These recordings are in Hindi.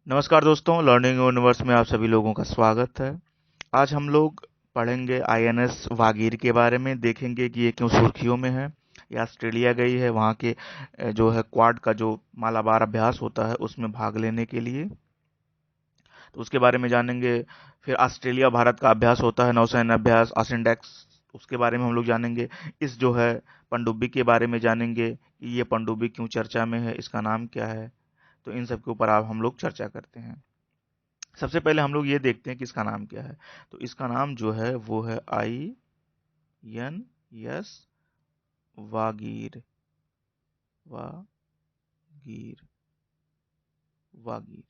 नमस्कार दोस्तों, लर्निंग यूनिवर्स में आप सभी लोगों का स्वागत है। आज हम लोग पढ़ेंगे आईएनएस वागीर के बारे में। देखेंगे कि ये क्यों सुर्खियों में है। ये ऑस्ट्रेलिया गई है, वहाँ के जो है क्वाड का जो मालाबार अभ्यास होता है उसमें भाग लेने के लिए, तो उसके बारे में जानेंगे। फिर ऑस्ट्रेलिया भारत का अभ्यास होता है, नौसैन्य अभ्यास ऑसिंडेक्स, उसके बारे में हम लोग जानेंगे। इस जो है पनडुब्बी के बारे में जानेंगे कि ये पनडुब्बी क्यों चर्चा में है, इसका नाम क्या है। तो इन सब के ऊपर आप हम लोग चर्चा करते हैं। सबसे पहले हम लोग ये देखते हैं कि इसका नाम क्या है। तो इसका नाम जो है वो है INS वागीर। वागीर। वागीर।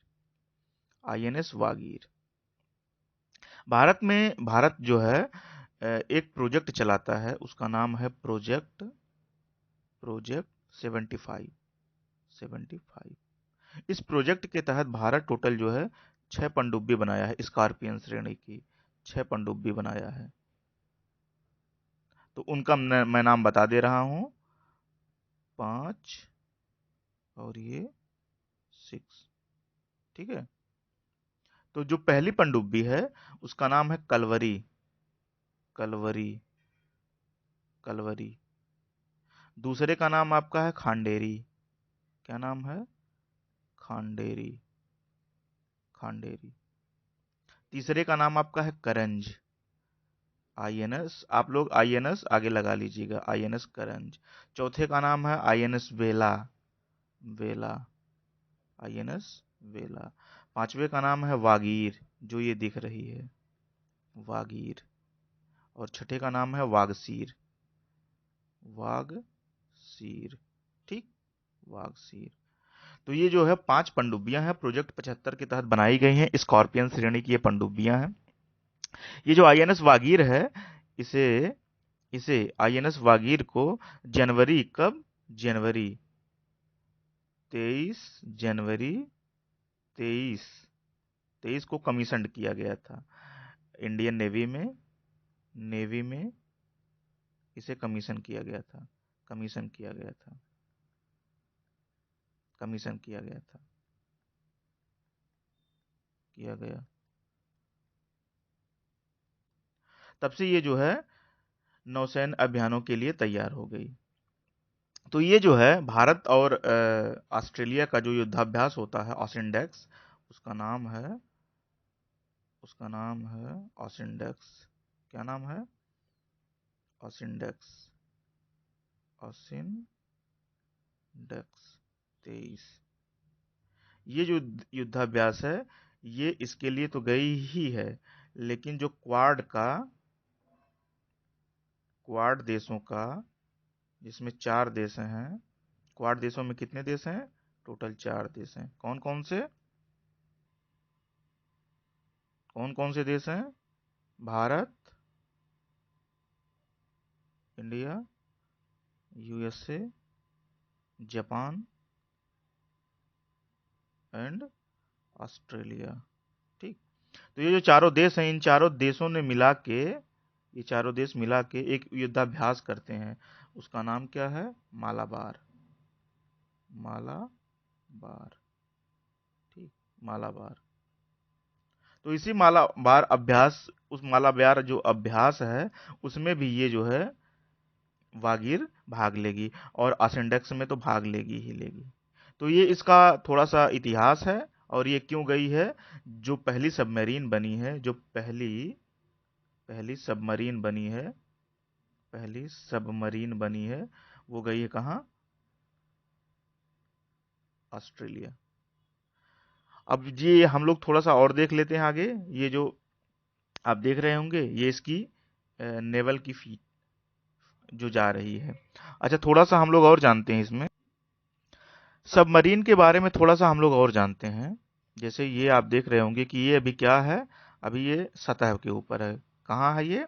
INS वागीर। भारत जो है एक प्रोजेक्ट चलाता है, उसका नाम है प्रोजेक्ट प्रोजेक्ट 75। इस प्रोजेक्ट के तहत भारत टोटल जो है 6 पनडुब्बी बनाया है, स्कॉर्पियन श्रेणी की 6 पनडुब्बी बनाया है। तो उनका मैं नाम बता दे रहा हूं। 5 और ये 6। ठीक है। तो जो पहली पनडुब्बी है उसका नाम है कलवरी। कलवरी। कलवरी। दूसरे का नाम आपका है खांडेरी। क्या नाम है? खांडेरी। खांडेरी। तीसरे का नाम आपका है करंज। INS, आप लोग INS आगे लगा लीजिएगा, INS करंज। चौथे का नाम है INS वेला। वेला। INS वेला। पांचवे का नाम है वागीर, जो ये दिख रही है, वागीर। और छठे का नाम है वागसीर। वागसीर। ठीक। वागसीर। तो ये जो है 5 पनडुब्बियां हैं, प्रोजेक्ट 75 के तहत बनाई गई हैं, स्कॉर्पियन श्रेणी की ये पनडुब्बियां हैं। ये जो INS वागीर है, इसे इसे INS वागीर को जनवरी कब? जनवरी 23 जनवरी 23 23 को कमीशन किया गया था इंडियन नेवी में इसे कमीशन किया गया था। कमीशन किया गया था। कमीशन किया गया था। किया गया। तब से ये जो है नौसैन्य अभियानों के लिए तैयार हो गई। तो ये जो है भारत और ऑस्ट्रेलिया का जो युद्धाभ्यास होता है ऑसिंडेक्स, उसका नाम है उसका नाम है ऑसिंडेक्स। क्या नाम है? ऑसिंडेक्स। ऑसिंडेक्स 23। ये जो युद्धाभ्यास है, ये इसके लिए तो गई ही है, लेकिन जो क्वाड देशों का, जिसमें 4 देश हैं। क्वाड देशों में कितने देश हैं? टोटल 4 देश हैं। कौन कौन से? कौन कौन से देश हैं? Bharat, India, USA, Japan and Australia. ठीक। तो ये जो चारों देश हैं, इन चारों देशों ने मिला के, ये चारों देश मिला के एक युद्धाभ्यास करते हैं। उसका नाम क्या है? मालाबार। मालाबार। ठीक। मालाबार। तो इसी मालाबार अभ्यास, उस मालाबार जो अभ्यास है, उसमें भी ये जो है वागीर भाग लेगी, और असेंडेक्स में तो भाग लेगी ही लेगी। तो ये इसका थोड़ा सा इतिहास है, और ये क्यों गई है। जो पहली सबमरीन बनी है, जो पहली पहली सबमरीन बनी है, पहली सबमरीन बनी है, वो गई है कहाँ? ऑस्ट्रेलिया। अब ये हम लोग थोड़ा सा और देख लेते हैं आगे। ये जो आप देख रहे होंगे, ये इसकी नेवल की फीट जो जा रही है। अच्छा, थोड़ा सा हम लोग और जानते हैं इसमें, सबमरीन के बारे में थोड़ा सा हम लोग और जानते हैं। जैसे ये आप देख रहे होंगे कि ये अभी क्या है? अभी ये सतह के ऊपर है। कहाँ है ये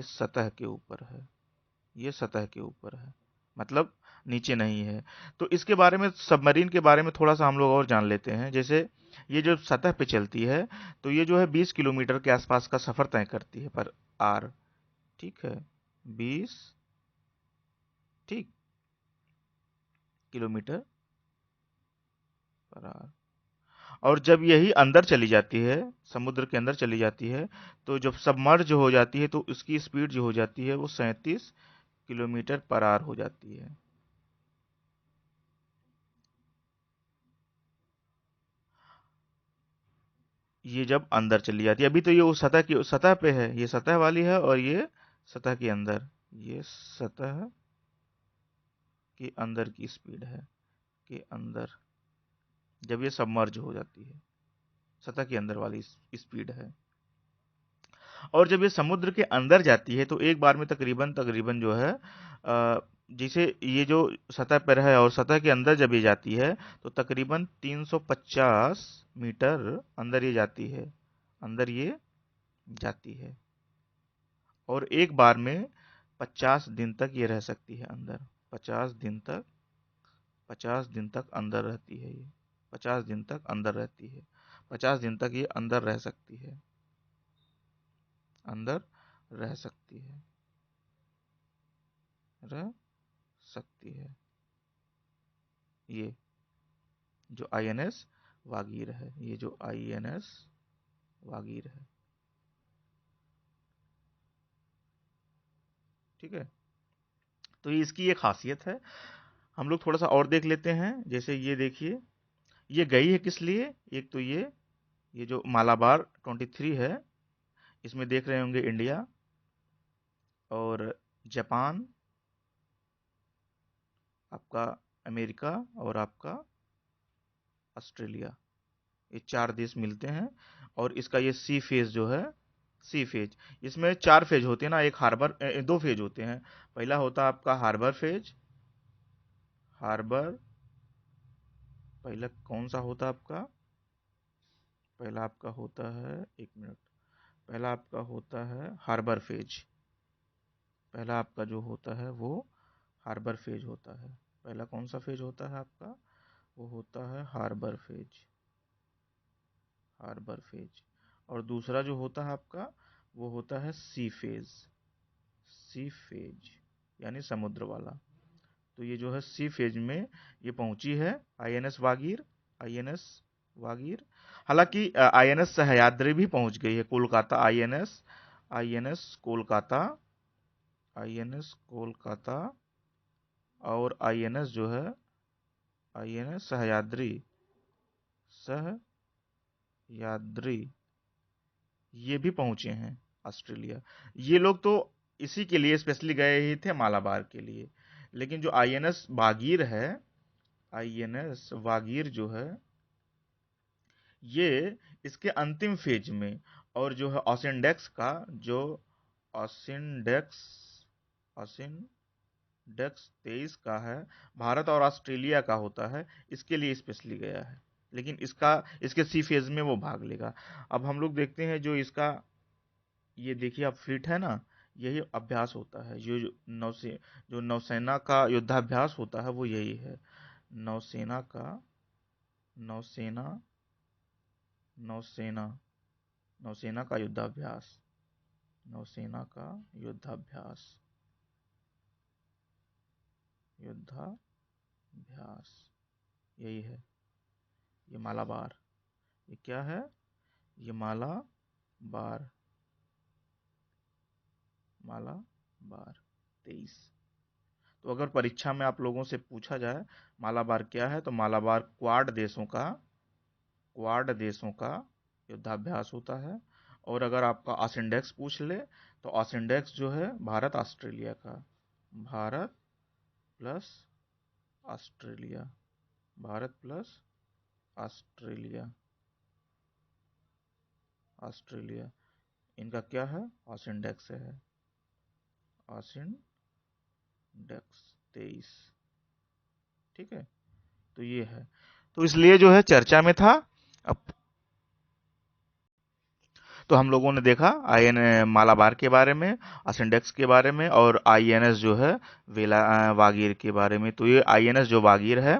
सतह के ऊपर है। ये सतह के ऊपर है, मतलब नीचे नहीं है। तो इसके बारे में, सबमरीन के बारे में थोड़ा सा हम लोग और जान लेते हैं। जैसे ये जो सतह पे चलती है, तो ये जो है 20 किलोमीटर के आसपास का सफर तय करती है पर आर। ठीक है। 20। ठीक। किलोमीटर पर आर। और जब यही अंदर चली जाती है, समुद्र के अंदर चली जाती है, तो जब सबमर्ज हो जाती है तो उसकी स्पीड जो हो जाती है वो 37 किलोमीटर पर आवर हो जाती है। ये जब अंदर चली जाती है, अभी तो ये उस सतह की सतह पे है, ये सतह वाली है और ये सतह के अंदर, ये सतह के अंदर की स्पीड है, के अंदर जब ये सबमर्ज हो जाती है, सतह के अंदर वाली स्पीड है। और जब ये समुद्र के अंदर जाती है तो एक बार में तकरीबन तकरीबन जो है जैसे ये जो सतह पर है और सतह के अंदर जब ये जाती है तो तकरीबन 350 मीटर अंदर ये जाती है, अंदर ये जाती है। और एक बार में 50 दिन तक ये रह सकती है अंदर, 50 दिन तक, 50 दिन तक अंदर रहती है ये, 50 दिन तक अंदर रहती है, 50 दिन तक ये अंदर रह सकती है, अंदर रह सकती है, रह सकती है। ये जो आईएनएस वागीर है, ये जो आईएनएस वागीर है, ठीक है। तो ये इसकी ये खासियत है। हम लोग थोड़ा सा और देख लेते हैं। जैसे ये देखिए, ये गई है किस लिए, एक तो ये जो मालाबार 23 है, इसमें देख रहे होंगे इंडिया और जापान, आपका अमेरिका और आपका ऑस्ट्रेलिया, ये 4 देश मिलते हैं। और इसका ये सी फेज जो है, सी फेज, इसमें 4 फेज होते हैं ना, एक हार्बर 2 फेज होते हैं। पहला होता है आपका हार्बर फेज, हार्बर, पहला कौन सा होता है आपका, पहला आपका होता है, एक मिनट, पहला आपका होता है हार्बर फेज, पहला आपका जो होता है वो हार्बर फेज होता है। पहला कौन सा फेज होता है आपका, वो होता है हार्बर फेज, हार्बर फेज। और दूसरा जो होता है आपका वो होता है सी फेज, सी फेज यानी समुद्र वाला। तो ये जो है सी फेज में ये पहुंची है आईएनएस वागीर, आईएनएस वागीर। हालांकि आईएनएस सह्याद्री भी पहुंच गई है Kolkata, INS, INS Kolkata, INS Kolkata और आईएनएस जो है आईएनएस सह्याद्री, सह्याद्री, ये भी पहुंचे हैं ऑस्ट्रेलिया। ये लोग तो इसी के लिए स्पेशली गए ही थे, मालाबार के लिए। लेकिन जो आईएनएस वागीर है, आईएनएस वागीर जो है ये इसके अंतिम फेज में, और जो है ऑसिनडेक्स का जो ऑसिनडेक्स, ऑसिनडेक्स 23 का है, भारत और ऑस्ट्रेलिया का होता है, इसके लिए स्पेशली गया है। लेकिन इसका, इसके सी फेज में वो भाग लेगा। अब हम लोग देखते हैं जो इसका, ये देखिए आप फ्लीट है ना, यही अभ्यास होता है, जो जो नौसेना का युद्धाभ्यास होता है वो यही है, नौसेना का, नौसेना, नौसेना, नौसेना का युद्धाभ्यास, नौसेना का युद्धाभ्यास, युद्धाभ्यास, यही है, ये मालाबार, ये क्या है, ये मालाबार, मालाबार 23। तो अगर परीक्षा में आप लोगों से पूछा जाए मालाबार क्या है, तो मालाबार क्वाड देशों का, क्वाड देशों का युद्धाभ्यास होता है। और अगर आपका ऑसिनडेक्स पूछ ले तो ऑसिनडेक्स जो है भारत ऑस्ट्रेलिया का, Bharat plus Australia, Bharat plus Australia, Australia, इनका क्या है, ऑसिनडेक्स है, ऑसिनडेक्स 23, ठीक है। तो ये है, तो इसलिए जो है चर्चा में था। अब तो हम लोगों ने देखा आईएन मालाबार के बारे में, असेंडेक्स के बारे में, और आईएनएस जो है वेला वागीर के बारे में। तो ये आईएनएस जो वागीर है,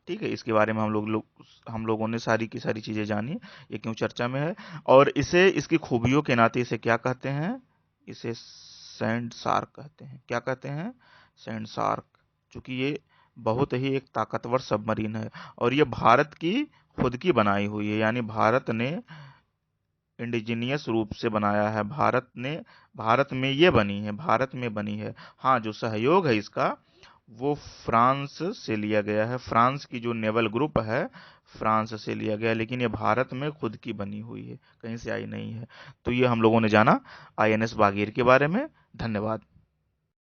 ठीक है, इसके बारे में हम लोगों ने सारी की सारी चीजें जानी, ये क्यों चर्चा में है। और इसे, इसकी खूबियों के नाते इसे क्या कहते हैं, इसे सैंड शार्क कहते हैं। क्या कहते हैं, सैंड शार्क, क्योंकि ये बहुत ही एक ताकतवर सबमरीन है और ये भारत की खुद की बनाई हुई है, यानी भारत ने इंडिजीनियस रूप से बनाया है, भारत में ये बनी है, भारत में बनी है। हाँ, जो सहयोग है इसका वो फ्रांस से लिया गया है, फ्रांस की जो नेवल ग्रुप है फ्रांस से लिया गया है, लेकिन ये भारत में खुद की बनी हुई है, कहीं से आई नहीं है। तो ये हम लोगों ने जाना आईएनएस बागीर के बारे में। धन्यवाद।